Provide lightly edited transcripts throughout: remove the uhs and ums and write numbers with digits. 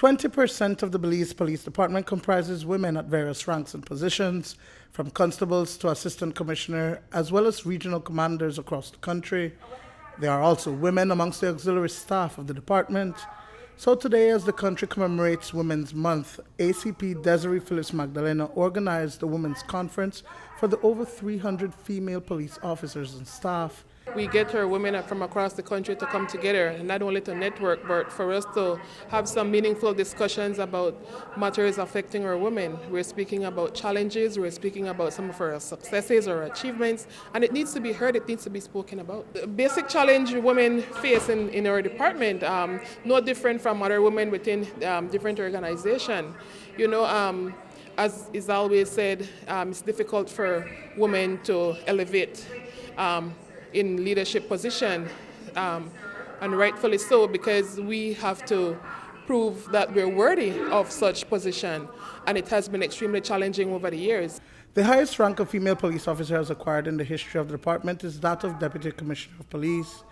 20% of the Belize Police Department comprises women at various ranks and positions, from constables to assistant commissioner, as well as regional commanders across the country. There are also women amongst the auxiliary staff of the department. So today, as the country commemorates Women's Month, ACP Dezerie Magdaleno organized a women's conference for the over 300 female police officers and staff. We get our women from across the country to come together, not only to network, but for us to have some meaningful discussions about matters affecting our women. We're speaking about challenges, we're speaking about some of our successes or achievements, and it needs to be heard, it needs to be spoken about. The basic challenge women face in our department, no different from other women within different organizations. As is always said, it's difficult for women to elevate in leadership position, and rightfully so, because we have to prove that we're worthy of such position, and it has been extremely challenging over the years. The highest rank a female police officer has acquired in the history of the department is that of Deputy Commissioner of Police.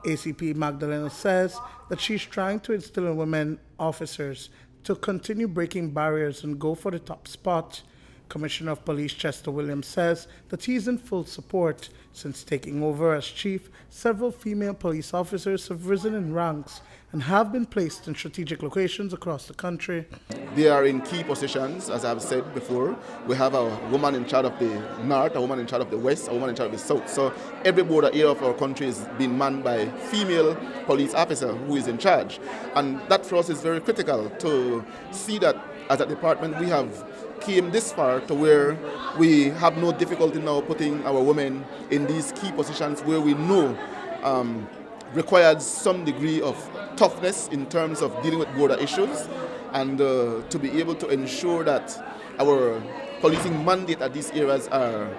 ACP Magdaleno says that she's trying to instill in women officers to continue breaking barriers and go for the top spot. Commissioner of Police Chester Williams says that he is in full support. Since taking over as chief, several female police officers have risen in ranks and have been placed in strategic locations across the country. They are in key positions, as I've said before. We have a woman in charge of the north, a woman in charge of the west, a woman in charge of the south. So every border area of our country is being manned by a female police officer who is in charge. And that for us is very critical to see that as a department we have came this far to where we have no difficulty now putting our women in these key positions where we know requires some degree of toughness in terms of dealing with border issues, and to be able to ensure that our policing mandate at these areas are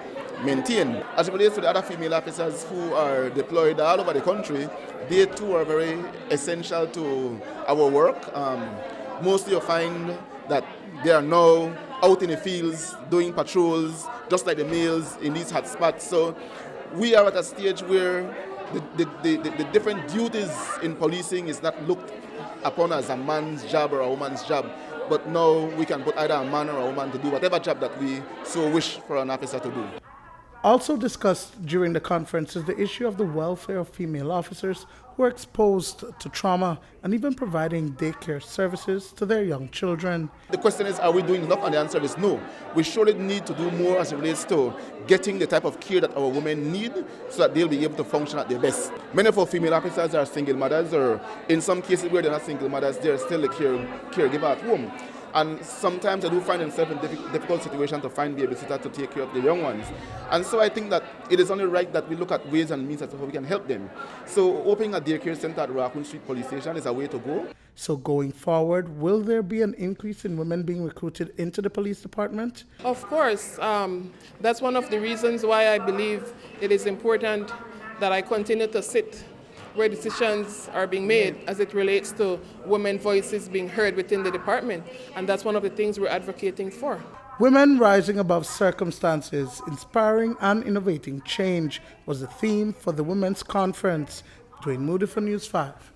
maintained. As it relates to the other female officers who are deployed all over the country, they too are very essential to our work. Mostly you find that they are now out in the fields doing patrols, just like the males in these hot spots. So we are at a stage where the different duties in policing is not looked upon as a man's job or a woman's job, but now we can put either a man or a woman to do whatever job that we so wish for an officer to do. Also discussed during the conference is the issue of the welfare of female officers who are exposed to trauma and even providing daycare services to their young children. The question is, are we doing enough? And the answer is no. We surely need to do more as it relates to getting the type of care that our women need so that they'll be able to function at their best. Many of our female officers are single mothers, or in some cases where they're not single mothers, they're still a caregiver at home. And sometimes they do find themselves in difficult situation to find babysitter to take care of the young ones. And so I think that it is only right that we look at ways and means as to how we can help them. So opening a daycare center at Raccoon Street Police Station is a way to go. So going forward, will there be an increase in women being recruited into the police department? Of course. That's one of the reasons why I believe it is important that I continue to sit where decisions are being made as it relates to women voices being heard within the department. And that's one of the things we're advocating for. Women rising above circumstances, inspiring and innovating change was the theme for the Women's Conference. Duane, Moody for News 5.